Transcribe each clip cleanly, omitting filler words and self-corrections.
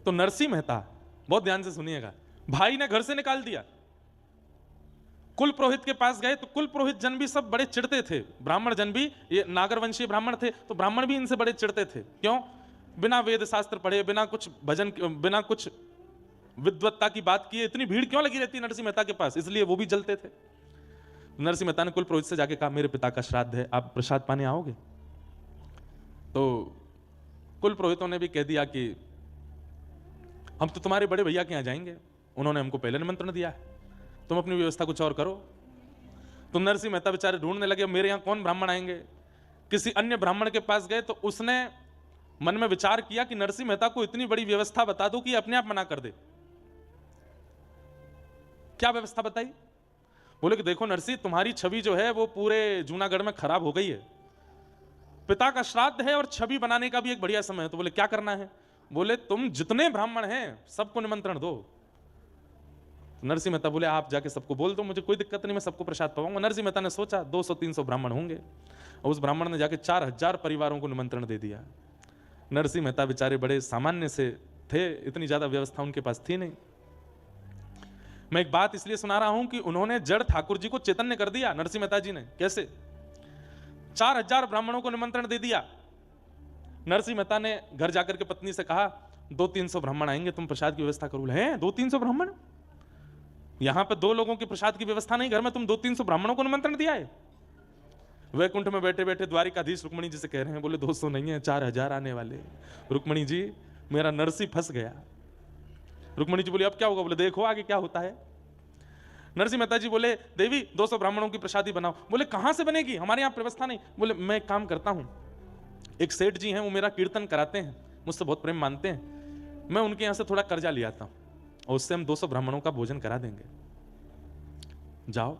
तो नरसिंह मेहता, बहुत ध्यान से सुनिएगा, भाई ने घर से निकाल दिया, कुल पुरोहित के पास गए तो कुल पुरोहित जन भी सब बड़े चिढ़ते थे, ब्राह्मण जन भी, ये नागरवंशीय ब्राह्मण थे तो ब्राह्मण भी इनसे बड़े चिढ़ते थे। क्यों? बिना वेद शास्त्र पढ़े, बिना कुछ भजन, बिना कुछ विद्वत्ता की बात किए इतनी भीड़ क्यों लगी रहती नरसिंह मेहता के पास, इसलिए वो भी जलते थे। नरसिंह मेहता ने कुल पुरोहित से जाके कहा, मेरे पिता का श्राद्ध है, आप प्रसाद पाने आओगे? तो कुल पुरोहितों ने भी कह दिया कि हम तो तुम्हारे बड़े भैया के यहां जाएंगे, उन्होंने हमको पहले निमंत्रण दिया है, तुम अपनी व्यवस्था कुछ और करो। तो नरसिंह मेहता बेचारे ढूंढने लगे, मेरे यहां कौन ब्राह्मण आएंगे। किसी अन्य ब्राह्मण के पास गए तो उसने मन में विचार किया कि नरसिंह मेहता को इतनी बड़ी व्यवस्था बता दो कि अपने आप मना कर दे। क्या व्यवस्था बताई? बोले कि देखो नरसिंह, तुम्हारी छवि जो है वो पूरे जूनागढ़ में खराब हो गई है, पिता का श्राद्ध है और छवि बनाने का भी एक बढ़िया समय है। तो बोले क्या करना है? बोले तुम जितने ब्राह्मण हैं सबको निमंत्रण दो। नरसिंह मेहता बोले आप जाके सबको बोल दो, मुझे कोई दिक्कत नहीं, मैं सबको प्रसाद पाऊंगा। नरसिंह मेहता ने सोचा 200-300 ब्राह्मण होंगे, और उस ब्राह्मण ने जाके 4000 परिवारों को निमंत्रण दे दिया। नरसिंह मेहता बेचारे बड़े सामान्य से थे, इतनी ज्यादा व्यवस्था उनके पास थी नहीं। मैं एक बात इसलिए सुना रहा हूं कि उन्होंने जड़ ठाकुर जी को चैतन्य कर दिया नरसिंह मेहता जी ने। कैसे? 4000 ब्राह्मणों को निमंत्रण दे दिया। नरसिंह मेहता ने घर जाकर के पत्नी से कहा 200-300 ब्राह्मण आएंगे, तुम प्रसाद की व्यवस्था करो। हैं 200-300 ब्राह्मण? यहां पे 2 लोगों की प्रसाद की व्यवस्था नहीं, घर में तुम 200-300 ब्राह्मणों को निमंत्रण दिया है। वैकुंठ में बैठे बैठे द्वारिकाधीश रुक्मणी जी से कह रहे हैं, बोले 200 नहीं है, 4000 आने वाले। रुक्मणी जी मेरा नरसिंह फंस गया। रुक्मणी जी बोली अब क्या होगा? बोले देखो आगे क्या होता है। नरसिंह मेहता जी बोले देवी 200 ब्राह्मणों की प्रसादी बनाओ। बोले कहां से बनेगी, हमारे यहां व्यवस्था नहीं। बोले मैं एक काम करता हूं, एक सेठ जी हैं, वो मेरा कीर्तन कराते हैं, मुझसे बहुत प्रेम मानते हैं, मैं उनके यहां से थोड़ा कर्जा ले आता हूं और उससे हम 200 ब्राह्मणों का भोजन करा देंगे, जाओ।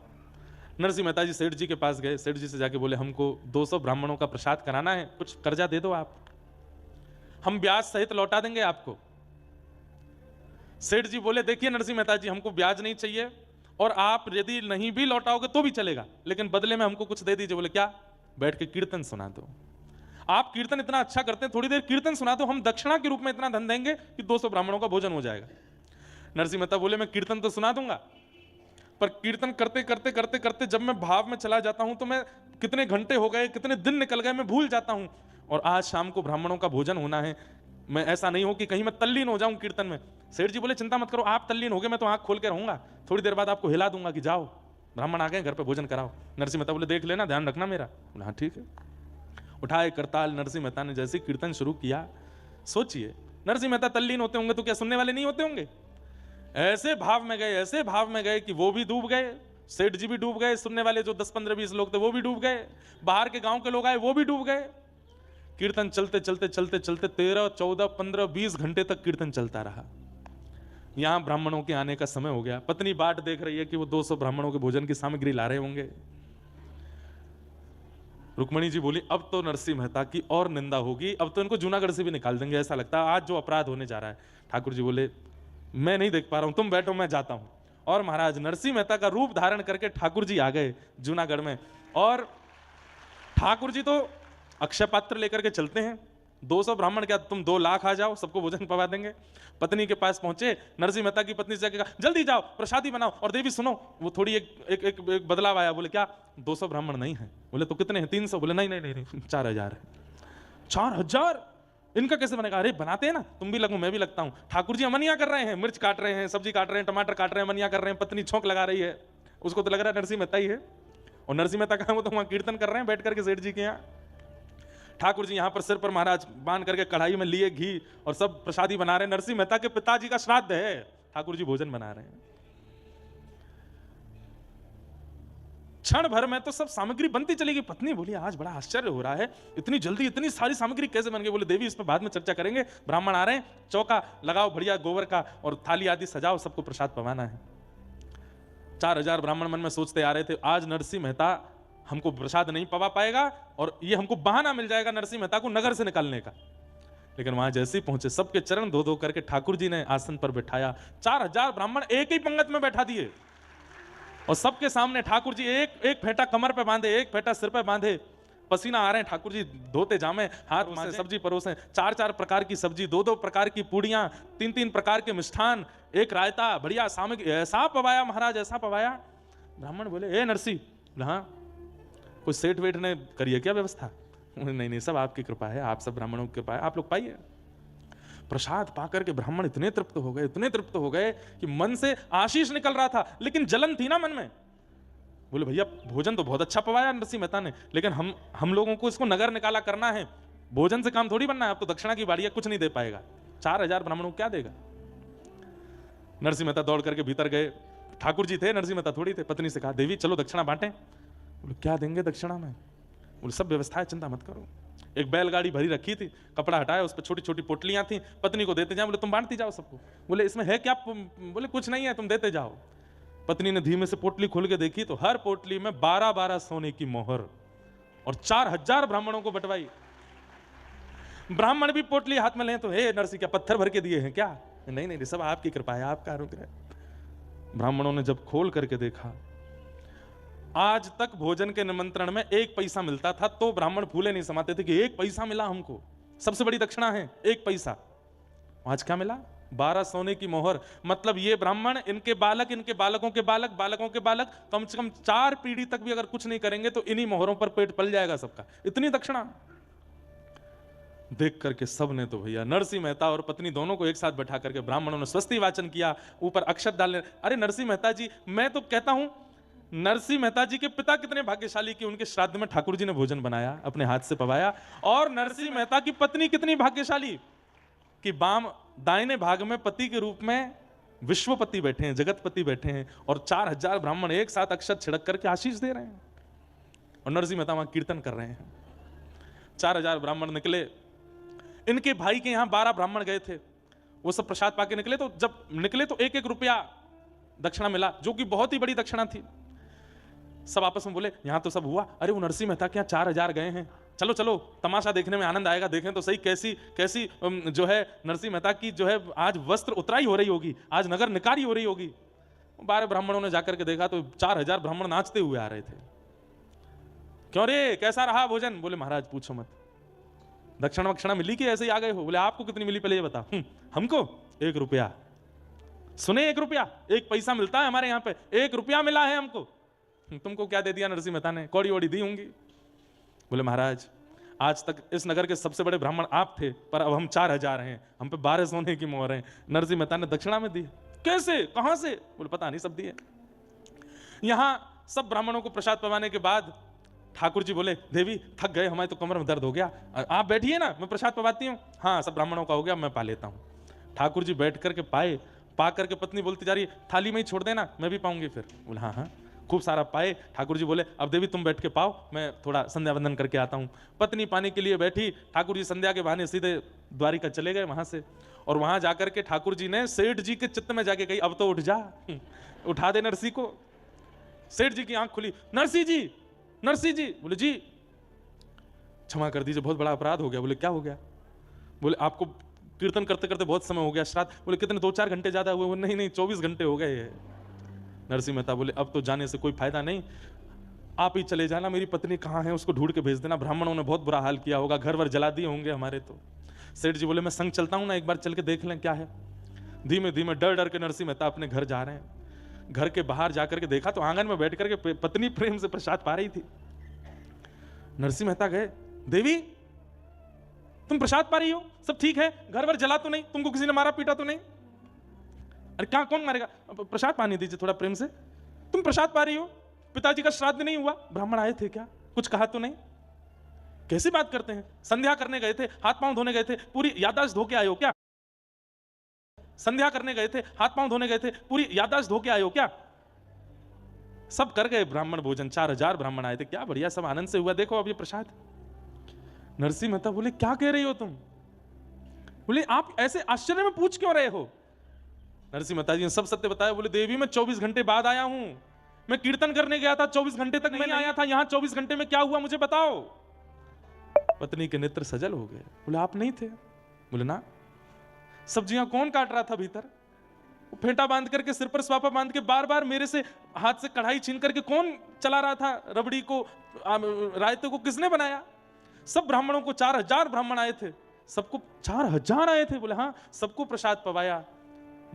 नरसिंह मेहता जी सेठ जी के पास गए, सेठ जी से जाके बोले हमको 200 ब्राह्मणों का प्रसाद कराना है, कुछ कर्जा दे दो आप, हम ब्याज सहित लौटा देंगे आपको। सेठ जी बोले देखिए नरसिंह मेहता जी, हमको ब्याज नहीं चाहिए और आप यदि नहीं भी लौटाओगे तो भी चलेगा, लेकिन बदले में हमको कुछ दे दीजिए। बोले क्या? बैठ के कीर्तन सुना दो। आप कीर्तन इतना अच्छा करते हैं, थोड़ी देर कीर्तन सुना दो, हम दक्षिणा के रूप में इतना धन देंगे कि 200 ब्राह्मणों का भोजन हो जाएगा। नरसिंह मेहता बोले मैं कीर्तन तो सुना दूंगा, पर कीर्तन करते करते करते करते जब मैं भाव में चला जाता हूं तो मैं कितने घंटे हो गए, कितने दिन निकल गए, मैं भूल जाता हूं। और आज शाम को ब्राह्मणों का भोजन होना है, मैं ऐसा नहीं हो कि कहीं मैं तल्लीन हो जाऊं कीर्तन में। सेठ जी बोले चिंता मत करो, आप तल्लीन हो गए मैं तो आंख खोल के रहूंगा, थोड़ी देर बाद आपको हिला दूंगा कि जाओ ब्राह्मण आ गए, घर पे भोजन कराओ। नरसिंह मेहता बोले देख लेना, ध्यान रखना मेरा। बोला हाँ ठीक है। उठाए करताल नरसिंह मेहता ने जैसे कीर्तन शुरू किया, सोचिए नरसिंह मेहता तल्लीन होते होंगे तो क्या सुनने वाले नहीं होते होंगे? ऐसे भाव में गए, ऐसे भाव में गए कि वो भी डूब गए, सेठ जी भी डूब गए, सुनने वाले जो 10-15-20 लोग थे वो भी डूब गए, बाहर के गांव के लोग आए वो भी डूब गए। कीर्तन चलते चलते चलते चलते 13, 14, 15, 20 घंटे तक कीर्तन चलता रहा। यहां ब्राह्मणों के आने का समय हो गया। पत्नी बाट देख रही है कि वो 200 ब्राह्मणों के भोजन की सामग्री ला रहे होंगे। रुक्मणी जी बोली अब तो नरसिंह मेहता की और निंदा होगी, अब तो इनको जूनागढ़ से भी निकाल देंगे, ऐसा लगता है आज जो अपराध होने जा रहा है। ठाकुर जी बोले मैं नहीं देख पा रहा हूं, तुम बैठो मैं जाता हूं। और महाराज नरसिंह मेहता का रूप धारण करके ठाकुर जी आ गए जूनागढ़ में, और ठाकुर जी तो अक्षय पात्र लेकर के चलते हैं। 200 ब्राह्मण क्या, तुम 2 लाख आ जाओ, सबको भोजन पवा देंगे। पत्नी के पास पहुंचे, नरसिंह मेहता की पत्नी से कहा जल्दी जाओ प्रसादी बनाओ। और देवी सुनो, वो थोड़ी एक बदलाव आया। बोले क्या? 200 ब्राह्मण नहीं है। बोले तो कितने हैं? 300। बोले नहीं नहीं नहीं 4000 है। 4000 इनका कैसे बनेगा? अरे बनाते हैं ना, तुम भी लगो मैं भी लगता हूं। ठाकुर जी अमनिया कर रहे हैं, मिर्च काट रहे हैं, सब्जी काट रहे हैं, टमाटर काट रहे हैं, अमनिया कर रहे हैं। पत्नी छोंक लगा रही है, उसको तो लग रहा है नरसिंह मेहता ही है। और नरसिंह मेहता कहा वो तो वहां कीर्तन कर रहे हैं बैठ करके सेठ जी के यहाँ। ठाकुर जी यहां पर सिर पर महाराज बांध करके कढ़ाई में लिए घी और सब प्रसादी बना रहे हैं। नरसिंह मेहता के पिताजी का श्राद्ध है, ठाकुर जी भोजन बना रहे हैं। क्षण भर में तो सब सामग्री बनती चलेगी। पत्नी बोली आज बड़ा आश्चर्य हो रहा है, इतनी जल्दी इतनी सारी सामग्री कैसे बन गई? बोले देवी इस पर बाद में चर्चा करेंगे, ब्राह्मण आ रहे हैं, चौका लगाओ बढ़िया गोबर का और थाली आदि सजाओ, सबको प्रसाद पवाना है। 4000 ब्राह्मण मन में सोचते आ रहे थे आज नरसिंह मेहता हमको प्रसाद नहीं पवा पाएगा और ये हमको बहाना मिल जाएगा नरसिंह मेहता को नगर से निकालने का। लेकिन वहां जैसे ही पहुंचे सबके चरण धो धो करके ठाकुर जी ने आसन पर बैठाया। 4000 ब्राह्मण एक ही पंगत में बैठा दिए और सबके सामने ठाकुर जी एक एक फेंटा कमर पे बांधे, एक फेंटा सिर पे बांधे पसीना आ रहे हैं, ठाकुर जी धोते जामे, हाथ मांजे, सब्जी परोसे, 4-4 प्रकार की सब्जी, 2-2 प्रकार की पूड़ियां, 3-3 प्रकार के मिष्ठान, एक रायता, बढ़िया सामग्री, ऐसा पवाया महाराज, ऐसा पवाया। ब्राह्मण बोले, ए नरसी, हाँ कुछ सेठ वेठ ने करिए क्या व्यवस्था? नहीं नहीं, सब आपकी कृपा है, आप सब ब्राह्मणों की कृपा है, आप लोग पाइए। प्रसाद पाकर के ब्राह्मण इतने तृप्त हो गए, इतने तृप्त हो गए कि मन से आशीष निकल रहा था, लेकिन जलन थी ना मन में। बोले भैया भोजन तो बहुत अच्छा पवाया नरसिंह मेहता ने, लेकिन हम लोगों को इसको नगर निकाला करना है, भोजन से काम थोड़ी बनना है, अब तो दक्षिणा की बाड़ी है, कुछ नहीं दे पाएगा। 4000 ब्राह्मणों को क्या देगा? नरसिंह मेहता दौड़ करके भीतर गए, ठाकुर जी थे, नरसिंह मेहता थोड़ी थे। पत्नी से कहा, देवी चलो दक्षिणा बांटें। बोले क्या देंगे दक्षिणा में? बोले सब व्यवस्था है, चिंता मत करो। एक बैलगाड़ी भरी रखी थी, कपड़ा हटाया, उस पर छोटी छोटी पोटलियां थी, पत्नी को देते जाओ। बोले तुम बांटती जाओ सबको। बोले इसमें है क्या? बोले कुछ नहीं है, तुम देते जाओ। पत्नी ने धीमे से पोटली खोल के देखी तो हर पोटली में 12-12 सोने की मोहर और 4000 ब्राह्मणों को बंटवाई। ब्राह्मण भी पोटली हाथ में ले तो, हे नरसी क्या पत्थर भर के दिए हैं क्या? नहीं नहीं, सब आपकी कृपा है, आपका अनुग्रह। ब्राह्मणों ने जब खोल करके देखा, आज तक भोजन के निमंत्रण में 1 पैसा मिलता था तो ब्राह्मण फूले नहीं समाते थे कि 1 पैसा मिला हमको, सबसे बड़ी दक्षिणा है 1 पैसा। आज क्या मिला? 12 सोने की मोहर। मतलब ये ब्राह्मण, इनके बालक, इनके बालकों के बालक, बालकों के बालक, कम से कम 4 पीढ़ी तक भी अगर कुछ नहीं करेंगे तो इन्हीं मोहरों पर पेट पल जाएगा सबका, इतनी दक्षिणा। देख करके सब ने तो भैया, नरसिंह मेहता और पत्नी दोनों को एक साथ बैठा करके ब्राह्मणों ने स्वस्ति वाचन किया, ऊपर अक्षत डालने। अरे नरसिंह मेहता जी, मैं तो कहता हूं नरसिंह मेहता जी के पिता कितने भाग्यशाली कि उनके श्राद्ध में ठाकुर जी ने भोजन बनाया, अपने हाथ से पवाया। और नरसिंह मेहता की पत्नी कितनी भाग्यशाली कि दाहिने भाग में पति के रूप में विश्वपति बैठे हैं, जगतपति बैठे हैं, और 4000 ब्राह्मण एक साथ अक्षत छिड़क करके आशीष दे रहे हैं, और नरसिंह मेहता वहां कीर्तन कर रहे हैं। 4000 ब्राह्मण निकले। इनके भाई के यहां 12 ब्राह्मण गए थे, वो सब प्रसाद पाके निकले। तो जब निकले तो 1-1 रुपया दक्षिणा मिला, जो कि बहुत ही बड़ी दक्षिणा थी। सब आपस में बोले, यहां तो सब हुआ, अरे वो नरसिंह मेहता के यहां 4000 गए हैं, चलो चलो तमाशा देखने में आनंद आएगा, देखें तो सही कैसी कैसी जो है नरसिंह मेहता की जो है आज वस्त्र उतराई हो रही होगी, आज नगर निकारी हो रही होगी। 12 ब्राह्मणों ने जाकर के देखा तो 4000 ब्राह्मण नाचते हुए आ रहे थे। क्यों रे, कैसा रहा भोजन? बोले महाराज पूछो मत, दक्षिणा वक्षिणा मिली कि ऐसे ही आ गए हो? बोले आपको कितनी मिली पहले ये बता। हमको 1 रुपया। सुने 1 रुपया, 1 पैसा मिलता है हमारे यहाँ पे, 1 रुपया मिला है हमको। तुमको क्या दे दिया नरसिंह मेहता ने? कौड़ी वौड़ी दी होंगी। बोले महाराज आज तक इस नगर के सबसे बड़े ब्राह्मण आप थे, पर अब हम 4000 हैं, हम पे 12 सोने की मोहर हैं, नरसिंह मेहता ने दक्षिणा में दी। कैसे, कहां से? बोले पता नहीं, सब दिए। यहां सब ब्राह्मणों को प्रसाद पवाने के बाद ठाकुर जी बोले, देवी थक गए, हमारे तो कमर में दर्द हो गया, आप बैठिए ना, मैं प्रसाद पवाती हूँ। हाँ सब ब्राह्मणों का हो गया, मैं पा लेता हूँ। ठाकुर जी बैठ करके पाए, पा करके पत्नी बोलती जा रही है, थाली में ही छोड़ देना, मैं भी पाऊंगी फिर। बोले हाँ हाँ। खूब सारा पाए। ठाकुर जी बोले, अब देवी तुम बैठ के पाओ, मैं थोड़ा संध्या वंदन करके आता हूँ। पत्नी पाने के लिए बैठी, ठाकुर जी संध्या के बहाने सीधे द्वारिका चले गए वहां से। और वहां जाकर के ठाकुर जी ने सेठ जी के चित्त में जाके कही, अब तो उठ जा, उठा दे नरसी को। सेठ जी की आंख खुली, नरसी जी, नरसी जी। बोले जी क्षमा कर दीजिए, बहुत बड़ा अपराध हो गया। बोले क्या हो गया? बोले आपको कीर्तन करते करते बहुत समय हो गया, श्राद्ध। बोले कितने, 2-4 घंटे ज्यादा हुए? नहीं नहीं 24 घंटे हो गए। नरसिंह मेहता बोले अब तो जाने से कोई फायदा नहीं, आप ही चले जाना, मेरी पत्नी कहाँ है उसको ढूंढ के भेज देना, ब्राह्मणों ने बहुत बुरा हाल किया होगा, घर वर जला दिए होंगे हमारे। तो सेठ जी बोले मैं संग चलता हूं ना, एक बार चल के देख लें क्या है। धीमे धीमे डर डर के नरसिंह मेहता अपने घर जा रहे हैं। घर के बाहर जाकर के देखा तो आंगन में बैठ करके पत्नी प्रेम से प्रसाद पा रही थी। नरसिंह मेहता गए, देवी तुम प्रसाद पा रही हो, सब ठीक है, घर वर जला तो नहीं, तुमको किसी ने मारा पीटा तो नहीं? अरे क्या, कौन मारेगा, प्रसाद पानी दीजिए थोड़ा प्रेम से। तुम प्रसाद पा रही हो, पिताजी का श्राद्ध नहीं हुआ, ब्राह्मण आए थे क्या, कुछ कहा तो नहीं? कैसी बात करते हैं, संध्या करने गए थे, हाथ पांव धोने गए थे, पूरी याददाश्त धो के आए हो क्या? संध्या करने गए थे, हाथ पांव धोने गए थे, पूरी याददाश्त धो के आए हो क्या? सब कर गए ब्राह्मण भोजन, 4000 ब्राह्मण आए थे, क्या बढ़िया, सब आनंद से हुआ, देखो अब ये प्रसाद। नरसिंह मेहता बोले क्या कह रही हो तुम? बोले आप ऐसे आश्चर्य में पूछ क्यों रहे हो? नरसिंह मेहता जी ने सब सत्य बताया। बोले देवी मैं 24 घंटे बाद आया हूं, मैं कीर्तन करने गया था, 24 घंटे तक नहीं आया था, यहां 24 घंटे में क्या हुआ मुझे बताओ। पत्नी के नेत्र सजल हो गए। बोले आप नहीं थे? बोले ना। सब्जियां कौन काट रहा था भीतर? फेंटा बांध करके, सिर पर स्वापा बांध के, बार बार मेरे से हाथ से कढ़ाई छीन करके कौन चला रहा था रबड़ी को, रायते को किसने बनाया? सब ब्राह्मणों को, 4000 ब्राह्मण आए थे, सबको 4000 आए थे। बोले हाँ, सबको प्रसाद पवाया,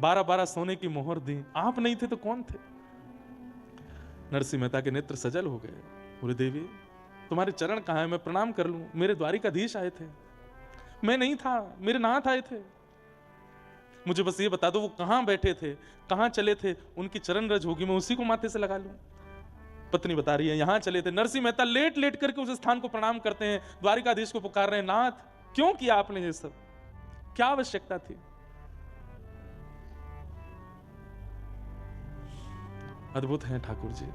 12-12 सोने की मोहर दी। आप नहीं थे तो कौन थे? नरसिंह मेहता के नेत्र सजल हो गए। बोले देवी तुम्हारे चरण कहाँ है, मैं प्रणाम कर लूं? मेरे द्वारिकाधीश आए थे, मैं नहीं था, मेरे नाथ आए थे, मुझे बस ये बता दो वो कहां बैठे थे, कहां चले थे, उनकी चरण रज होगी, मैं उसी को माथे से लगा लूं। पत्नी बता रही है यहां चले थे। नरसिंह मेहता लेट लेट करके उस स्थान को प्रणाम करते हैं, द्वारिकाधीश को पुकार रहे हैं, नाथ क्यों किया आपने ये सब, क्या आवश्यकता थी? अद्भुत है ठाकुर जी।